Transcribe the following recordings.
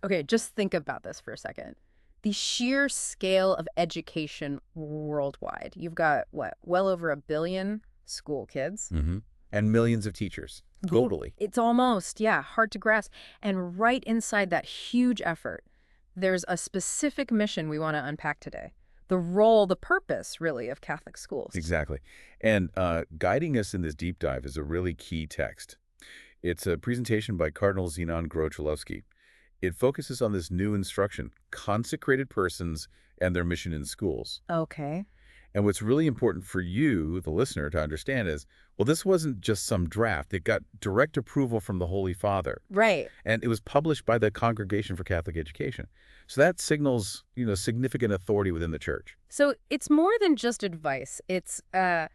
Okay, just think about this for a second. The sheer scale of education worldwide. You've got, what, well over 1 billion school kids. hmm And millions of teachers globally. It's almost, yeah, hard to grasp. And right inside that huge effort, there's a specific mission we want to unpack today. The role, the purpose, really, of Catholic schools. Exactly. And guiding us in this deep dive is a really key text. It's a presentation by Cardinal Zenon Grocholewski. It focuses on this new instruction, consecrated persons and their mission in schools. Okay. And what's really important for you, the listener, to understand is, well, this wasn't just some draft. It got direct approval from the Holy Father. Right. And it was published by the Congregation for Catholic Education. So that signals, significant authority within the church. So it's more than just advice. It's a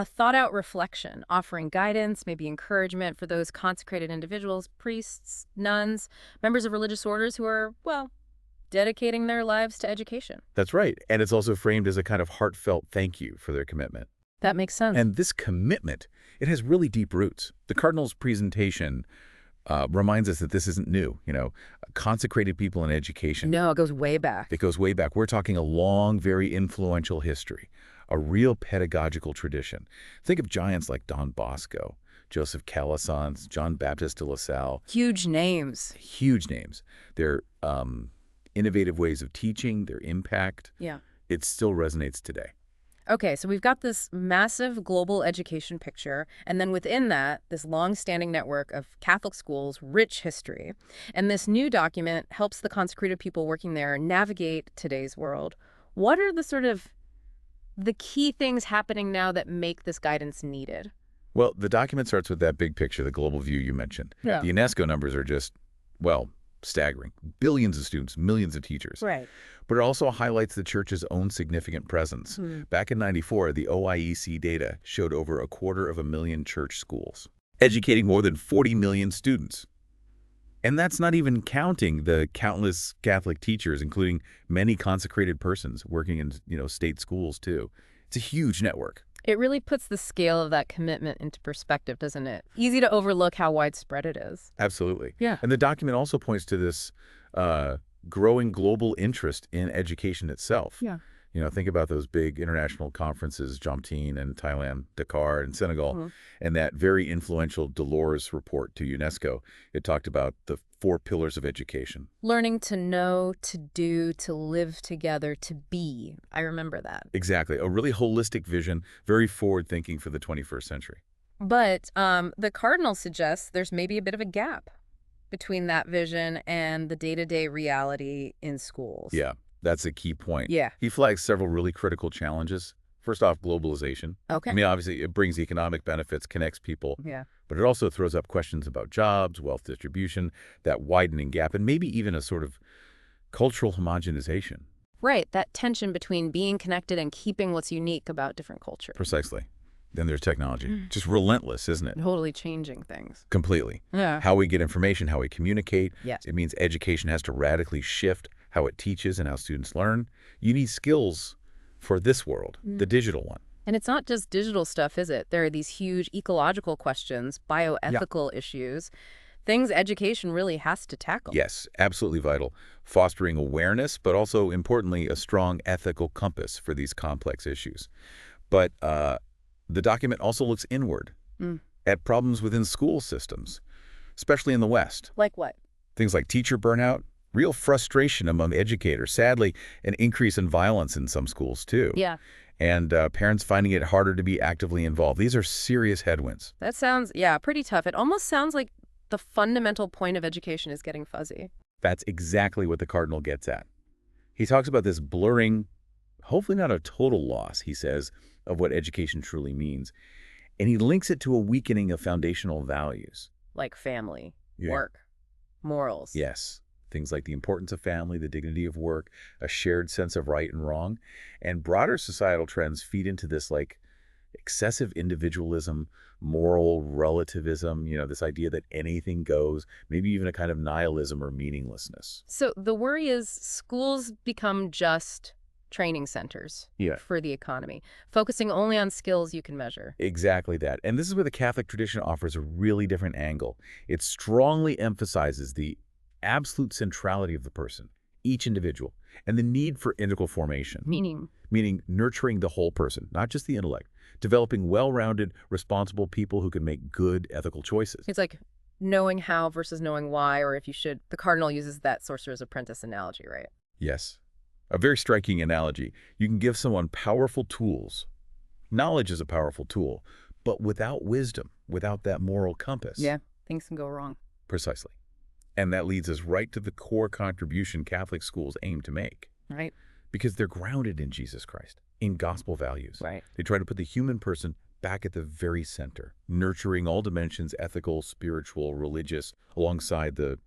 thought-out reflection, offering guidance, maybe encouragement for those consecrated individuals, priests, nuns, members of religious orders who are, well, dedicating their lives to education. That's right. And it's also framed as a kind of heartfelt thank you for their commitment. That makes sense. And this commitment, it has really deep roots. The Cardinal's presentation reminds us that this isn't new, consecrated people in education. No, it goes way back. It goes way back. We're talking a long, very influential history, a real pedagogical tradition. Think of giants like Don Bosco, Joseph Calasanz, John Baptist de La Salle. Huge names. Huge names. Their innovative ways of teaching, their impact, Yeah. it still resonates today. Okay, so we've got this massive global education picture, and then within that, this long-standing network of Catholic schools, rich history. And this new document helps the consecrated people working there navigate today's world. What are the key things happening now that make this guidance needed? Well, the document starts with that big picture, the global view you mentioned. Yeah. The UNESCO numbers are just, well, staggering. Billions of students, millions of teachers. Right. But it also highlights the church's own significant presence. Back in '94, the OIEC data showed over 250,000 church schools, educating more than 40 million students. And that's not even counting the countless Catholic teachers, including many consecrated persons working in, state schools too. It's a huge network. It really puts the scale of that commitment into perspective, doesn't it? Easy to overlook how widespread it is. Absolutely. Yeah. And the document also points to this growing global interest in education itself. Yeah. Think about those big international conferences, Jomtien and Thailand, Dakar and Senegal, and that very influential Dolores report to UNESCO. It talked about the 4 pillars of education. Learning to know, to do, to live together, to be. I remember that. Exactly. A really holistic vision, very forward-thinking for the 21st century. But the cardinal suggests there's maybe a bit of a gap between that vision and the day-to-day reality in schools. Yeah, that's a key point. Yeah. He flags several really critical challenges. First off, globalization. Okay. I mean, obviously, it brings economic benefits, connects people, Yeah. but it also throws up questions about jobs, wealth distribution, that widening gap, and maybe even a sort of cultural homogenization. Right, that tension between being connected and keeping what's unique about different cultures. Precisely. Then there's technology. Just relentless, isn't it? Totally changing things. Completely. Yeah. How we get information, how we communicate. Yes. It means education has to radically shift how it teaches and how students learn. You need skills for this world, the digital one. And it's not just digital stuff, is it? There are these huge ecological questions, bioethical issues, things education really has to tackle. Yes, absolutely vital. Fostering awareness, but also, importantly, a strong ethical compass for these complex issues. But the document also looks inward at problems within school systems, especially in the West. Like what? Things like teacher burnout, real frustration among educators, sadly, an increase in violence in some schools too. Yeah. And parents finding it harder to be actively involved. These are serious headwinds. That sounds, yeah, pretty tough. It almost sounds like the fundamental point of education is getting fuzzy. That's exactly what the cardinal gets at. He talks about this blurring, hopefully not a total loss, he says, of what education truly means. And he links it to a weakening of foundational values. Like family, Yeah. work, morals. Yes. Things like the importance of family, the dignity of work, a shared sense of right and wrong. And broader societal trends feed into this like excessive individualism, moral relativism, this idea that anything goes, maybe even a kind of nihilism or meaninglessness. So the worry is schools become just training centers for the economy, focusing only on skills you can measure. Exactly that. And this is where the Catholic tradition offers a really different angle. It strongly emphasizes the absolute centrality of the person, each individual, and the need for integral formation, Meaning? meaning nurturing the whole person, not just the intellect, developing well-rounded, responsible people who can make good ethical choices. It's like knowing how versus knowing why, or if you should. The cardinal uses that sorcerer's apprentice analogy, right? Yes. A very striking analogy. You can give someone powerful tools. Knowledge is a powerful tool, but without wisdom, without that moral compass. Yeah, things can go wrong. Precisely. And that leads us right to the core contribution Catholic schools aim to make. Right. Because they're grounded in Jesus Christ, in gospel values. Right. They try to put the human person back at the very center, nurturing all dimensions, ethical, spiritual, religious, alongside the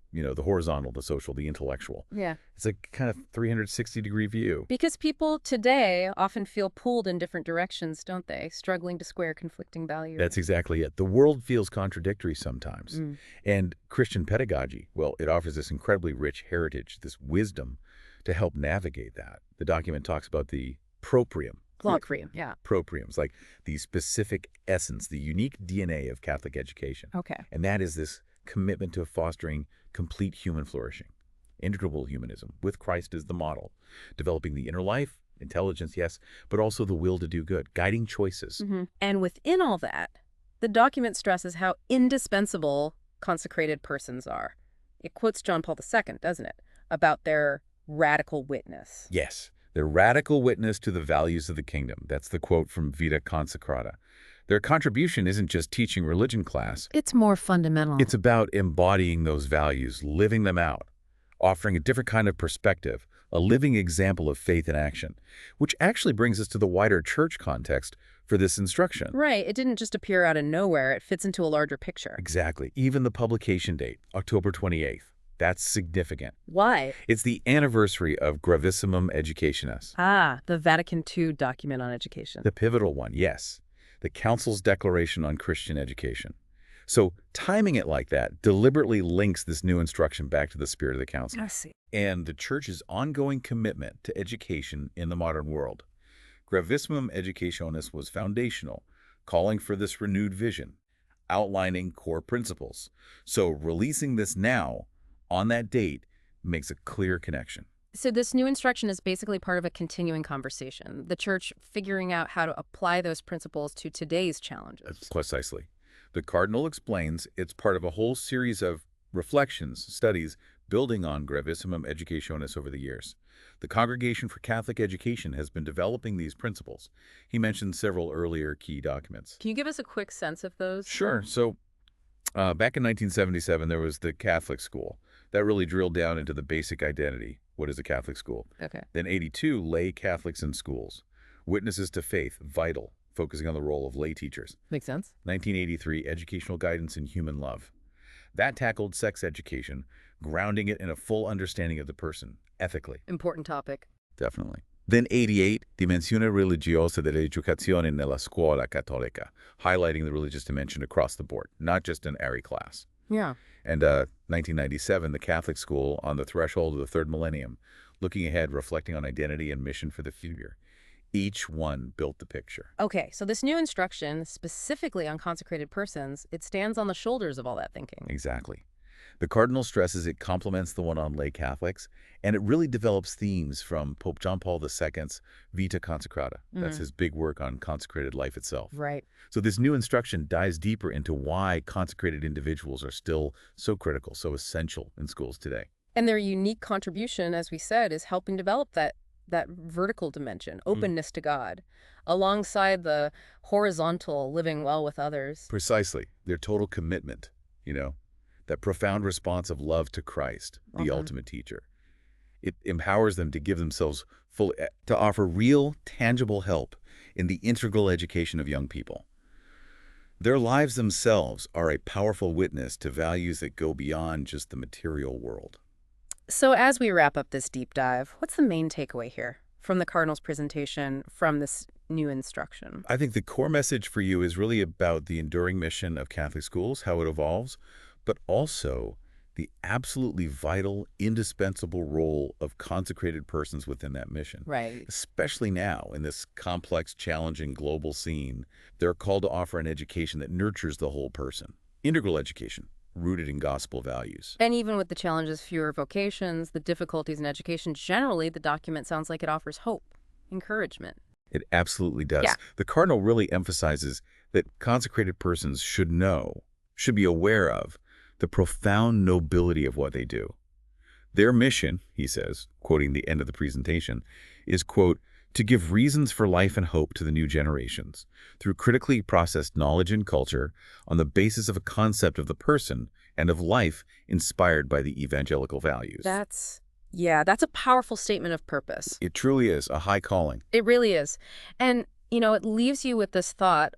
horizontal, the social, the intellectual. Yeah. It's a kind of 360-degree view. Because people today often feel pulled in different directions, don't they? Struggling to square conflicting values. That's exactly it. The world feels contradictory sometimes. Mm. And Christian pedagogy, well, it offers this incredibly rich heritage, this wisdom to help navigate that. The document talks about the proprium. Locrium, yeah. Propriums, like the specific essence, the unique DNA of Catholic education. Okay. And that is this commitment to fostering complete human flourishing, integrable humanism, with Christ as the model, developing the inner life, intelligence, yes, but also the will to do good, guiding choices. Mm-hmm. And within all that, the document stresses how indispensable consecrated persons are. It quotes John Paul II, doesn't it, about their radical witness. Yes, their radical witness to the values of the kingdom. That's the quote from Vita Consecrata. Their contribution isn't just teaching religion class. It's more fundamental. It's about embodying those values, living them out, offering a different kind of perspective, a living example of faith in action, which actually brings us to the wider church context for this instruction. Right. It didn't just appear out of nowhere. It fits into a larger picture. Exactly. Even the publication date, October 28th. That's significant. Why? It's the anniversary of Gravissimum Educationis. Ah, the Vatican II document on education. The pivotal one, yes. The Council's Declaration on Christian Education. So timing it like that deliberately links this new instruction back to the spirit of the Council. I see. And the Church's ongoing commitment to education in the modern world. Gravissimum Educationis was foundational, calling for this renewed vision, outlining core principles. So releasing this now, on that date, makes a clear connection. So this new instruction is basically part of a continuing conversation, the church figuring out how to apply those principles to today's challenges. Precisely. The Cardinal explains it's part of a whole series of reflections, studies, building on Gravissimum Educationis over the years. The Congregation for Catholic Education has been developing these principles. He mentioned several earlier key documents. Can you give us a quick sense of those? Sure. So back in 1977, there was the Catholic school. That really drilled down into the basic identity. What is a Catholic school? Okay. Then 82, lay Catholics in schools. Witnesses to faith, vital, focusing on the role of lay teachers. Makes sense. 1983, educational guidance in human love. That tackled sex education, grounding it in a full understanding of the person, ethically. Important topic. Definitely. Then 88, Dimensione religiosa dell'educazione nella scuola cattolica, highlighting the religious dimension across the board, not just in every class. Yeah. And 1997, the Catholic school on the threshold of the third millennium, looking ahead, reflecting on identity and mission for the future. Each one built the picture. Okay, so this new instruction, specifically on consecrated persons, it stands on the shoulders of all that thinking. Exactly. The Cardinal stresses it complements the one on lay Catholics, and it really develops themes from Pope John Paul II's Vita Consecrata. That's his big work on consecrated life itself. Right. So this new instruction dives deeper into why consecrated individuals are still so critical, so essential in schools today. And their unique contribution, as we said, is helping develop that vertical dimension, openness to God, alongside the horizontal living well with others. Precisely. Their total commitment, that profound response of love to Christ, the ultimate teacher. It empowers them to give themselves fully, to offer real, tangible help in the integral education of young people. Their lives themselves are a powerful witness to values that go beyond just the material world. So as we wrap up this deep dive, what's the main takeaway here from the Cardinal's presentation, from this new instruction? I think the core message for you is really about the enduring mission of Catholic schools, how it evolves, but also the absolutely vital, indispensable role of consecrated persons within that mission. Right. Especially now, in this complex, challenging global scene, they're called to offer an education that nurtures the whole person. Integral education, rooted in gospel values. And even with the challenges, fewer vocations, the difficulties in education, generally, the document sounds like it offers hope, encouragement. It absolutely Yeah. does. The cardinal really emphasizes that consecrated persons should know, should be aware of, the profound nobility of what they do. Their mission, he says, quoting the end of the presentation, is, quote, to give reasons for life and hope to the new generations through critically processed knowledge and culture on the basis of a concept of the person and of life inspired by the evangelical values. That's a powerful statement of purpose. It truly is a high calling. It really is. And, it leaves you with this thought,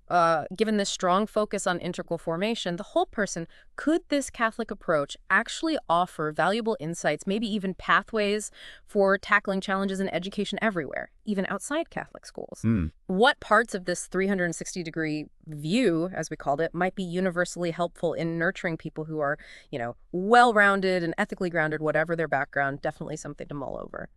given this strong focus on integral formation, the whole person, could this Catholic approach actually offer valuable insights, maybe even pathways for tackling challenges in education everywhere, even outside Catholic schools? What parts of this 360-degree view, as we called it, might be universally helpful in nurturing people who are, well-rounded and ethically grounded, whatever their background? Definitely something to mull over.